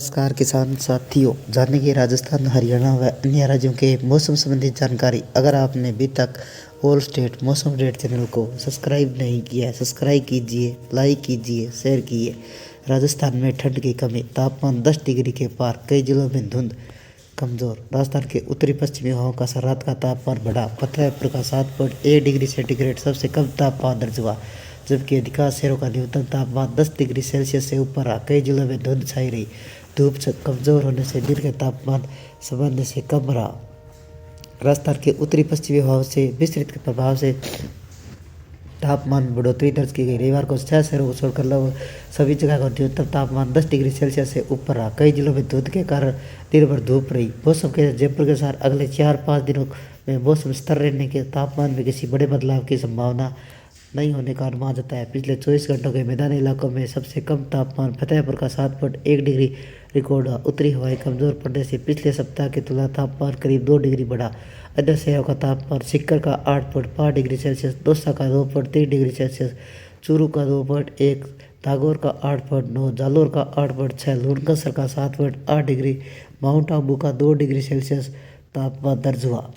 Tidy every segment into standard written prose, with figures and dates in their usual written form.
नमस्कार किसान साथियों, जानेंगे राजस्थान, हरियाणा व अन्य राज्यों के मौसम संबंधी जानकारी। अगर आपने अभी तक ऑल स्टेट मौसम अपडेट चैनल को सब्सक्राइब नहीं किया है, सब्सक्राइब कीजिए, लाइक कीजिए, शेयर कीजिए। राजस्थान में ठंड की कमी, तापमान 10 डिग्री के पार, कई जिलों में धुंध कमजोर। राजस्थान के उत्तरी पश्चिमी हवाओं का असर, रात का तापमान बढ़ा, फतेहपुर का 7.1 डिग्री सेंटीग्रेड सबसे कम तापमान दर्ज हुआ, जबकि अधिकांश शहरों का न्यूनतम तापमान 10 डिग्री सेल्सियस से ऊपर रहा। कई जिलों में धुंध छाई रही, धूप कमजोर होने से दिन का तापमान सामान्य से कम रहा। राजस्थान के उत्तरी पश्चिमी हवाओं से विस्तृत के प्रभाव से तापमान में बढ़ोतरी दर्ज की गई। रविवार को 6 शहरों को छोड़कर लगभग सभी जगह का न्यूनतम तापमान 10 डिग्री सेल्सियस से ऊपर रहा। कई जिलों में धुंध के कारण दिन भर धूप रही। मौसम के जयपुर के अनुसार अगले 4-5 दिनों में मौसम स्थिर रहने के, तापमान में किसी बड़े बदलाव की संभावना नहीं होने का अनुमान जताया। पिछले 24 घंटों के मैदानी इलाकों में सबसे कम तापमान फतेहपुर का 7.1 डिग्री रिकॉर्ड हुआ। उत्तरी हवाएं कमजोर पड़ने से पिछले सप्ताह की तुलना तापमान करीब 2 डिग्री बढ़ा। अन्य शहरों का तापमान सीकर का 8.5 डिग्री सेल्सियस, दौसा का 2.3 डिग्री सेल्सियस, चूरू का 2.1, नागौर का 8.9, जालोर का 8.6, लूणकसर का 7.8 डिग्री, माउंट आबू का 2 डिग्री सेल्सियस तापमान दर्ज हुआ।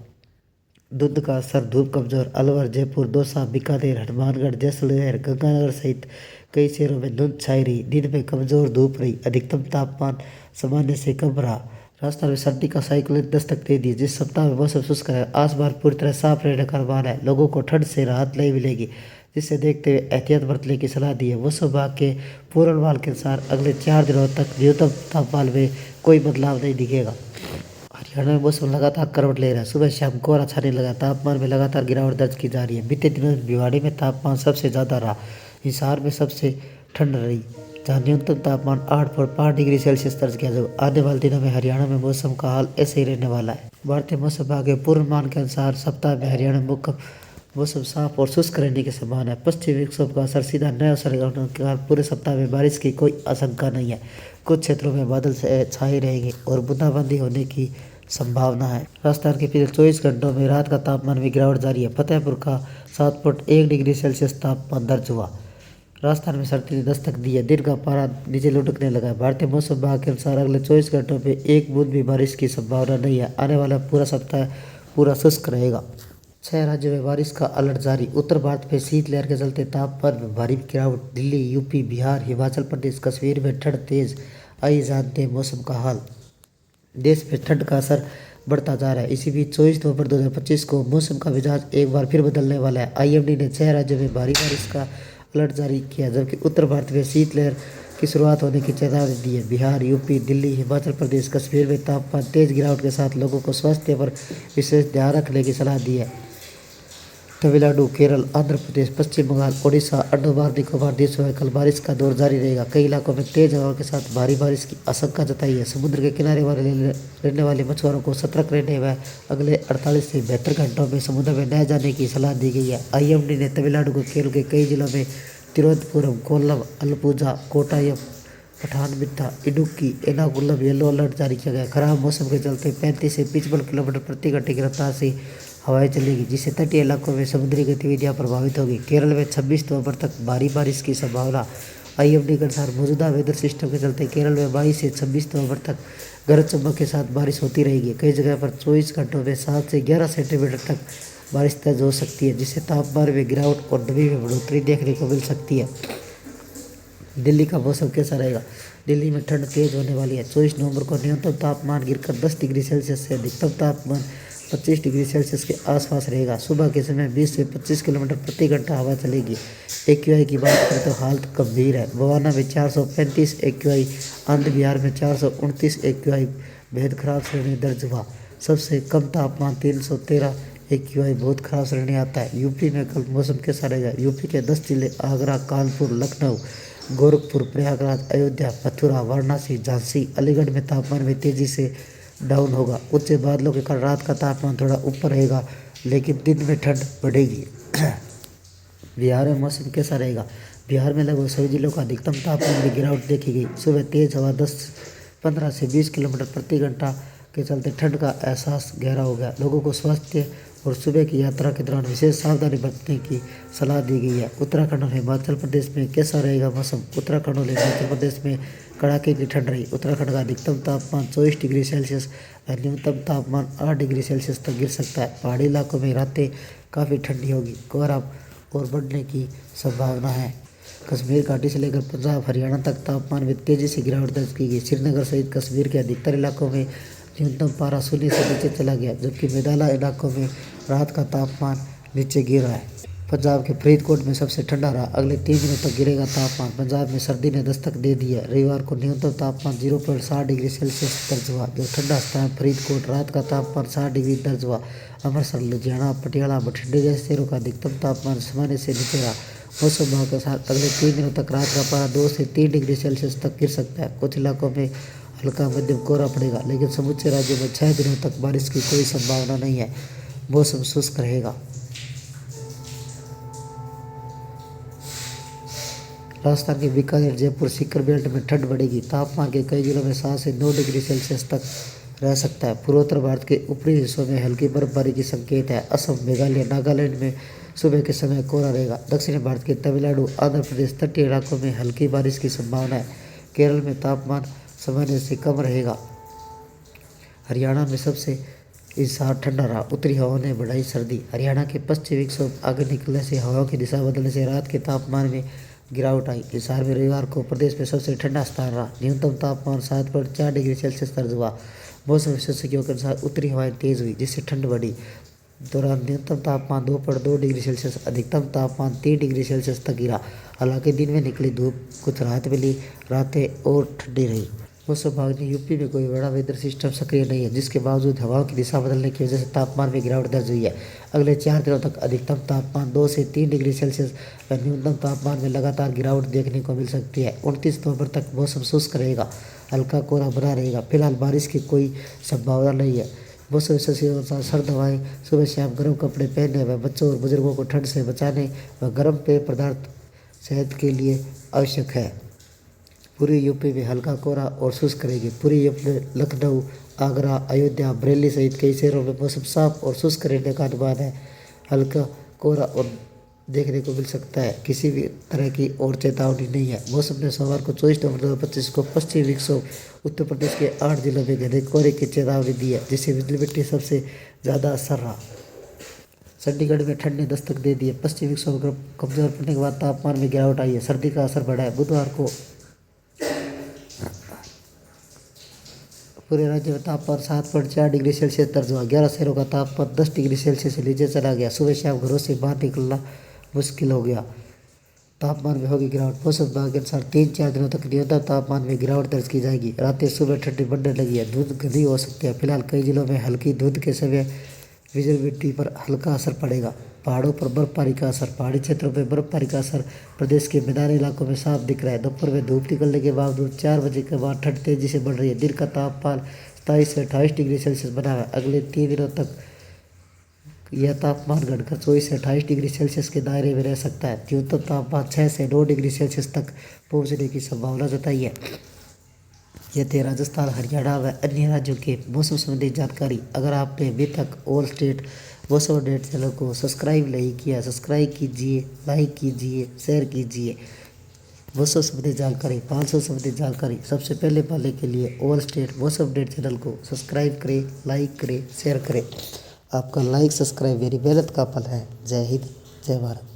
धुंध का असर, धूप कमजोर, अलवर, जयपुर, दौसा, बीकानेर, हनुमानगढ़, जैसलमेर, गंगानगर सहित कई शहरों में धुंध छाई रही। दिन में कमजोर धूप रही, अधिकतम तापमान सामान्य से कम रहा। राजस्थान में सर्दी का साइक्लोन दस्तक दे दी, जिस सप्ताह में मौसम शुष्क रहेगा। आसमान पूरी तरह साफ रहने का अनुमान है। लोगों को ठंड से राहत नहीं मिलेगी, जिसे देखते हुए एहतियात बरतने की सलाह दी है। मौसम विभाग के पूर्वानुमान के अनुसार अगले 4 दिनों तक न्यूनतम तापमान में कोई बदलाव नहीं दिखेगा। हरियाणा में मौसम लगातार करवट ले रहा है। सुबह शाम कोहरा छाने लगा, तापमान में लगातार गिरावट दर्ज की जा रही है। बीते दिनों में भिवाड़ी में तापमान सबसे ज़्यादा रहा। हिसार में सबसे ठंड रही, जहाँ न्यूनतम तापमान 8.5 डिग्री सेल्सियस दर्ज किया। जो आने वाले दिनों में हरियाणा में मौसम का हाल ऐसे ही रहने वाला है। भारतीय मौसम विभाग के पूर्वानुमान के अनुसार सप्ताह में हरियाणा में मौसम साफ और शुष्क रहने की संभावना है। पश्चिमी विक्षोभ का असर सीधा न असर होने के कारण पूरे सप्ताह में बारिश की कोई आशंका नहीं है। कुछ क्षेत्रों में बादल छाए रहेंगे और बूंदाबांदी होने की संभावना है। राजस्थान के पिछले 24 घंटों में रात का तापमान में गिरावट जारी है। फतेहपुर का 7.1 डिग्री सेल्सियस तापमान दर्ज हुआ। राजस्थान में सर्दी ने दस्तक दी है, दिन का पारा नीचे लुढ़कने लगा है। भारतीय मौसम विभाग के अनुसार अगले 24 घंटों में एक बूंद भी बारिश की संभावना नहीं है। आने वाला पूरा सप्ताह पूरा शुष्क रहेगा। 6 राज्यों में बारिश का अलर्ट जारी। उत्तर भारत में शीतलहर के चलते तापमान में भारी गिरावट। दिल्ली, यूपी, बिहार, हिमाचल प्रदेश, कश्मीर में ठंड तेज। आइए जानते हैं मौसम का हाल। देश में ठंड का असर बढ़ता जा रहा है। इसी बीच 24 नवंबर 2025 को मौसम का मिजाज एक बार फिर बदलने वाला है। आईएमडी ने 6 राज्यों में भारी बारिश का अलर्ट जारी किया, जबकि उत्तर भारत में शीतलहर की शुरुआत होने की चेतावनी दी है। बिहार, यूपी, दिल्ली, हिमाचल प्रदेश, कश्मीर में तापमान तेज गिरावट के साथ लोगों को स्वास्थ्य पर विशेष ध्यान रखने की सलाह दी है। तमिलनाडु, केरल, आंध्र प्रदेश, पश्चिम बंगाल, ओडिशा, अंडमान निकोबार द्वीपों में कल बारिश का दौर जारी रहेगा। कई इलाकों में तेज हवा के साथ भारी बारिश की आशंका जताई है। समुद्र के किनारे रहने वाले मछुआरों को सतर्क रहने व अगले 48 से 72 घंटों में समुद्र में न जाने की सलाह दी गई है। आईएमडी ने तमिलनाडु को केरल के कई जिलों में तिरुवनंतपुरम, कोल्लम, अलपुजा, कोटायम, पठानमथिट्टा, इडुक्की, एर्नाकुलम येलो अलर्ट जारी किया गया। खराब मौसम के चलते 35 से 55 किलोमीटर प्रति घंटे की रफ्तार से हवाएं चलेगी, जिससे तटीय इलाकों में समुद्री गतिविधियां प्रभावित होगी। केरल में 26 नवंबर तक भारी बारिश की संभावना। आईएमडी के अनुसार मौजूदा वेदर सिस्टम के चलते केरल में 22 से 26 नवंबर तक गरज चमक के साथ बारिश होती रहेगी। कई जगह पर 24 घंटों में 7 से 11 सेंटीमीटर तक बारिश दर्ज हो सकती है, जिससे तापमान में गिरावट और नमी में बढ़ोतरी देखने को मिल सकती है। दिल्ली का मौसम कैसा रहेगा? दिल्ली में ठंड तेज होने वाली है। 24 नवंबर को न्यूनतम तापमान गिरकर 10 डिग्री सेल्सियस से अधिकतम तापमान 25 डिग्री सेल्सियस के आसपास रहेगा। सुबह के समय 20 से 25 किलोमीटर प्रति घंटा हवा चलेगी। एक्यूआई की बात करें तो हालत गंभीर है। बवाना में 435 एक्यूआई, आंध्र बिहार में 429 एक्यूआई बेहद खराब श्रेणी दर्ज हुआ। सबसे कम तापमान 313 एक्यूआई बहुत खराब श्रेणी आता है। यूपी में कल मौसम कैसा रहेगा? यूपी के 10 जिले आगरा, कानपुर, लखनऊ, गोरखपुर, प्रयागराज, अयोध्या, मथुरा, वाराणसी, झांसी, अलीगढ़ में तापमान में तेजी से डाउन होगा। उच्च बादलों के कारण रात का तापमान थोड़ा ऊपर रहेगा, लेकिन दिन में ठंड बढ़ेगी। बिहार में मौसम कैसा रहेगा? बिहार में लगभग सभी जिलों का अधिकतम तापमान में गिरावट देखी गई। सुबह तेज हवा 15 से 20 किलोमीटर प्रति घंटा के चलते ठंड का एहसास गहरा हो गया। लोगों को स्वास्थ्य और सुबह की यात्रा के दौरान विशेष सावधानी बरतने की सलाह दी गई है। उत्तराखंड और हिमाचल प्रदेश में कैसा रहेगा मौसम? उत्तराखंड और हिमाचल प्रदेश में कड़ाके की ठंड रही। उत्तराखंड का अधिकतम तापमान 24 डिग्री सेल्सियस और न्यूनतम तापमान 8 डिग्री सेल्सियस तक गिर सकता है। पहाड़ी इलाकों में रातें काफ़ी ठंडी होगी, कोहरा और बढ़ने की संभावना है। कश्मीर घाटी से लेकर पंजाब हरियाणा तक तापमान में तेजी से गिरावट दर्ज की गई। श्रीनगर सहित कश्मीर के अधिकतर इलाकों में न्यूनतम पारा शून्य से नीचे चला गया, जबकि मैदानी इलाकों में रात का तापमान नीचे गिर रहा है। पंजाब के फरीदकोट में सबसे ठंडा रहा। अगले 3 दिनों तक गिरेगा तापमान। पंजाब में सर्दी ने दस्तक दे दी है। रविवार को न्यूनतम तापमान 0.7 डिग्री सेल्सियस दर्ज हुआ, जो ठंडा स्थान फरीदकोट। रात का तापमान 7 डिग्री दर्ज हुआ। अमृतसर, लुधियाना, पटियाला, बठिंडे जैसे शहरों का अधिकतम तापमान सामान्य से नीचे रहा। मौसम विभाग के साथ अगले 3 दिनों तक रात का पारा 2 से 3 डिग्री सेल्सियस तक गिर सकता है। कुछ इलाकों में हल्का मध्यम कोहरा पड़ेगा, लेकिन समूचे राज्य में 6 दिनों तक बारिश की कोई संभावना नहीं है। मौसम शुष्क रहेगा। राजस्थान के बीकानेर, जयपुर, सीकर बेल्ट में ठंड बढ़ेगी। तापमान के कई जिलों में 7 से 9 डिग्री सेल्सियस तक रह सकता है। पूर्वोत्तर भारत के ऊपरी हिस्सों में हल्की बर्फबारी की संकेत है। असम, मेघालय, नागालैंड में सुबह के समय कोहरा रहेगा। दक्षिणी भारत के तमिलनाडु, आंध्र प्रदेश, तटीय इलाकों में हल्की बारिश की संभावना है। केरल में तापमान सामान्य से कम रहेगा। हरियाणा में सबसे इस साल ठंडा रहा। उत्तरी हवाओं ने बढ़ाई सर्दी। हरियाणा के पश्चिमी विक्षोभ आगे निकलने से हवाओं की दिशा बदलने से रात के तापमान में गिरावट आई। हिसार में रविवार को प्रदेश में सबसे ठंडा स्थान रहा। न्यूनतम तापमान 7.4 डिग्री सेल्सियस दर्ज हुआ। मौसम विशेषज्ञों के अनुसार उत्तरी हवाएं तेज हुई, जिससे ठंड बढ़ी। दौरान न्यूनतम तापमान 2.2 डिग्री सेल्सियस, अधिकतम तापमान 3 डिग्री सेल्सियस तक गिरा। हालांकि दिन में निकली धूप कुछ राहत मिली, रातें और ठंडी रही। मौसम विभाग ने यूपी में कोई बड़ा वेदर सिस्टम सक्रिय नहीं है, जिसके बावजूद हवाओं की दिशा बदलने की वजह से तापमान में गिरावट दर्ज हुई है। अगले 4 दिनों तक अधिकतम तापमान 2 से 3 डिग्री सेल्सियस व न्यूनतम तापमान में लगातार गिरावट देखने को मिल सकती है। 29 नवंबर तक मौसम शुष्क रहेगा, हल्का कोहरा बना रहेगा। फिलहाल बारिश की कोई संभावना नहीं है। मौसम विशेषज्ञों के अनुसार सर्द हवाएं सुबह शाम गर्म कपड़े पहनने व बच्चों और बुजुर्गों को ठंड से बचाने व गर्म पेय पदार्थ सेहत के लिए आवश्यक है। पूरी यूपी में हल्का कोहरा और शुष्क रहेगी। पूरी यूपी में लखनऊ, आगरा, अयोध्या, बरेली सहित कई शहरों में मौसम साफ और शुष्क रहने का अनुमान है। हल्का कोहरा और देखने को मिल सकता है। किसी भी तरह की और चेतावनी नहीं है। मौसम ने सोमवार को 24 नवंबर 2025 को पश्चिमी विक्षोभ उत्तर प्रदेश के 8 जिलों में घने कोहरे की चेतावनी दी है, जिससे बिजली मिट्टी सबसे ज़्यादा असर रहा। चंडीगढ़ में ठंड ने दस्तक दे दी है। पश्चिमी विक्षोभ कमजोर पड़ने के बाद तापमान में गिरावट आई है। सर्दी का असर बढ़ा है। बुधवार को पूरे राज्य में तापमान 7.4 डिग्री सेल्सियस दर्ज हुआ। 11 शहरों का तापमान 10 डिग्री सेल्सियस से नीचे चला गया। सुबह शाम घरों से बाहर निकलना मुश्किल हो गया। तापमान में होगी गिरावट। मौसम विभाग के अनुसार 3-4 दिनों तक न्यूनतम तापमान में गिरावट दर्ज की जाएगी। रातें सुबह ठंडी बढ़ने लगी है। धुंध घनी हो सकती है। फिलहाल कई जिलों में हल्की धुंध के समय विजिबिलिटी पर हल्का असर पड़ेगा। पहाड़ों पर बर्फबारी का असर। पहाड़ी क्षेत्रों में बर्फबारी का असर प्रदेश के मैदानी इलाकों में साफ दिख रहा है। दोपहर में धूप निकलने के बावजूद 4 बजे के बाद ठंड तेजी से बढ़ रही है। दिन का तापमान 27 से 28 डिग्री सेल्सियस बना हुआ है। अगले 3 दिनों तक यह तापमान घटकर 24 से 28 डिग्री सेल्सियस के दायरे में रह सकता है। न्यूनतम तापमान 6 से 9 डिग्री सेल्सियस तक पहुंचने की संभावना जताई है। यह थे राजस्थान, हरियाणा व अन्य राज्यों के मौसम संबंधी जानकारी। अगर आपने अभी तक ऑल स्टेट मौसम अपडेट चैनल को सब्सक्राइब नहीं किया, सब्सक्राइब कीजिए, लाइक कीजिए, शेयर कीजिए। मौसम संबंधी जानकारी, 500 संबंधी जानकारी सबसे पहले पाने के लिए ऑल स्टेट मौसम अपडेट चैनल को सब्सक्राइब करें, लाइक करें, शेयर करें। आपका लाइक सब्सक्राइब मेरी मेहनत का फल है। जय हिंद, जय भारत।